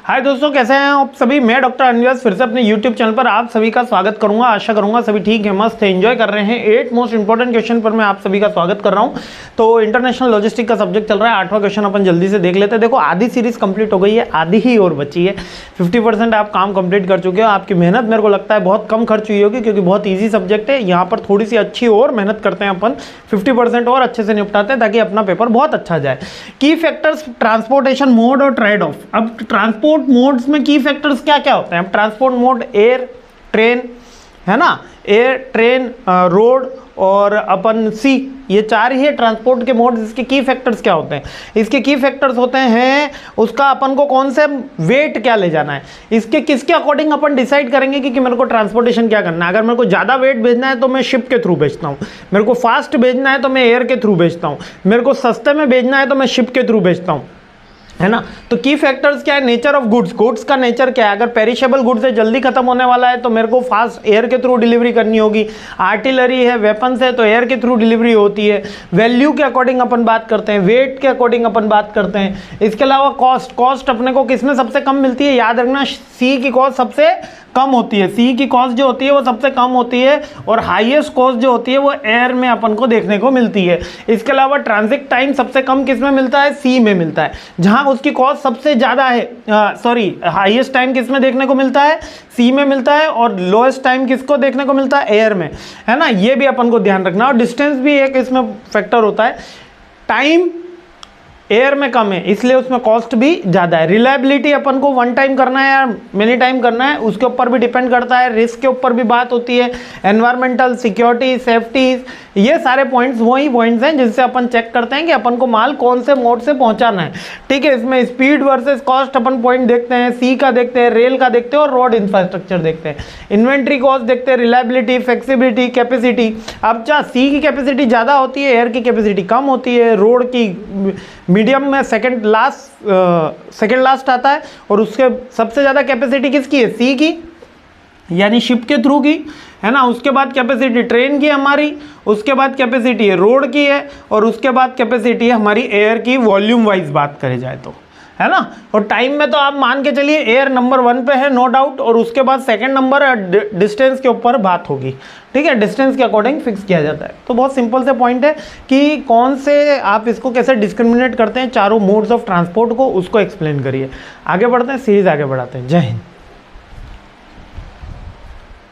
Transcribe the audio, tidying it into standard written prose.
हाय दोस्तों, कैसे हैं आप सभी। मैं डॉक्टर अनिवास फिर से अपने यूट्यूब चैनल पर आप सभी का स्वागत करूंगा। आशा करूंगा सभी ठीक है, मस्त है, एंजॉय कर रहे हैं। 8 मोस्ट इंपॉर्टेंट क्वेश्चन पर मैं आप सभी का स्वागत कर रहा हूं। तो इंटरनेशनल लॉजिस्टिक का सब्जेक्ट चल रहा है। 8वां क्वेश्चन अपन जल्दी से देख लेते हैं। देखो, आधी सीरीज कंप्लीट हो गई है, आधी ही और बची है। 50% आप काम कंप्लीट कर चुके हो। आपकी मेहनत मेरे को लगता है बहुत कम खर्च हुई होगी, क्योंकि बहुत ईजी सब्जेक्ट है। यहाँ पर थोड़ी सी अच्छी और मेहनत करते हैं अपन, 50% और अच्छे से निपटाते हैं, ताकि अपना पेपर बहुत अच्छा जाए। की फैक्टर्स, ट्रांसपोर्टेशन मोड और ट्रेड ऑफ। अब ट्रांसपोर्ट मोड्स में की फैक्टर्स क्या क्या होते हैं। अब ट्रांसपोर्ट मोड एयर, ट्रेन है ना, एयर, ट्रेन, रोड और अपन सी, ये 4 ही है ट्रांसपोर्ट के मोड्स। इसके की फैक्टर्स क्या होते हैं। इसके की फैक्टर्स होते हैं उसका अपन को कौन से वेट क्या ले जाना है, इसके किसके अकॉर्डिंग अपन डिसाइड करेंगे कि मेरे को ट्रांसपोर्टेशन क्या करना है। अगर मेरे को ज़्यादा वेट भेजना है तो मैं शिप के थ्रू भेजता हूँ, मेरे को फास्ट भेजना है तो मैं एयर के थ्रू भेजता हूँ, मेरे को सस्ते में भेजना है तो मैं शिप के थ्रू भेजता हूँ, है ना। तो की फैक्टर्स क्या है। नेचर ऑफ गुड्स, गुड्स का नेचर क्या है। अगर पेरिशेबल गुड्स है, जल्दी खत्म होने वाला है, तो मेरे को फास्ट एयर के थ्रू डिलीवरी करनी होगी। आर्टिलरी है, वेपन्स है, तो एयर के थ्रू डिलीवरी होती है। वैल्यू के अकॉर्डिंग अपन बात करते हैं, वेट के अकॉर्डिंग अपन बात करते हैं। इसके अलावा कॉस्ट, कॉस्ट अपने को किसमें सबसे कम मिलती है, याद रखना, सी की कॉस्ट सबसे कम होती है। सी की कॉस्ट जो होती है वो सबसे कम होती है, और हाईएस्ट कॉस्ट जो होती है वो एयर में अपन को देखने को मिलती है। इसके अलावा ट्रांजिट टाइम सबसे कम किस में मिलता है, सी में मिलता है, जहां उसकी कॉस्ट सबसे ज़्यादा है। हाईएस्ट टाइम किस में देखने को मिलता है, सी में मिलता है, और लोएस्ट टाइम किसको देखने को मिलता है, एयर में, है ना। ये भी अपन को ध्यान रखना। और डिस्टेंस भी एक इसमें फैक्टर होता है। टाइम एयर में कम है, इसलिए उसमें कॉस्ट भी ज़्यादा है। रिलायबिलिटी अपन को 1 टाइम करना है या मेनी टाइम करना है, उसके ऊपर भी डिपेंड करता है। रिस्क के ऊपर भी बात होती है। एनवायरमेंटल, सिक्योरिटी, सेफ्टी, ये सारे पॉइंट्स वही पॉइंट्स हैं जिनसे अपन चेक करते हैं कि अपन को माल कौन से मोड से पहुंचाना है। ठीक है, इसमें स्पीड वर्सेस कॉस्ट अपन पॉइंट देखते हैं, सी का देखते हैं, रेल का देखते हैं, और रोड इंफ्रास्ट्रक्चर देखते हैं। इन्वेंट्री कॉस्ट देखते हैं, रिलायबिलिटी, फ्लेक्सिबिलिटी, कैपेसिटी। अब क्या सी की कैपेसिटी ज़्यादा होती है, एयर की कैपेसिटी कम होती है, रोड की मीडियम में सेकंड लास्ट आता है, और उसके सबसे ज़्यादा कैपेसिटी किसकी है, सी की, यानी शिप के थ्रू की, है ना। उसके बाद कैपेसिटी ट्रेन की हमारी, उसके बाद कैपेसिटी रोड की है, और उसके बाद कैपेसिटी है हमारी एयर की, वॉल्यूम वाइज बात करें जाए तो, है ना। और टाइम में तो आप मान के चलिए एयर नंबर 1 पे है, नो डाउट, और उसके बाद सेकंड नंबर डिस्टेंस के ऊपर बात होगी। ठीक है, डिस्टेंस के अकॉर्डिंग फिक्स किया जाता है। तो बहुत सिंपल से पॉइंट है कि कौन से आप इसको कैसे डिस्क्रिमिनेट करते हैं चारों मोड्स ऑफ ट्रांसपोर्ट को, उसको एक्सप्लेन करिए। आगे बढ़ते हैं, सीरीज आगे बढ़ाते हैं। जय हिंद।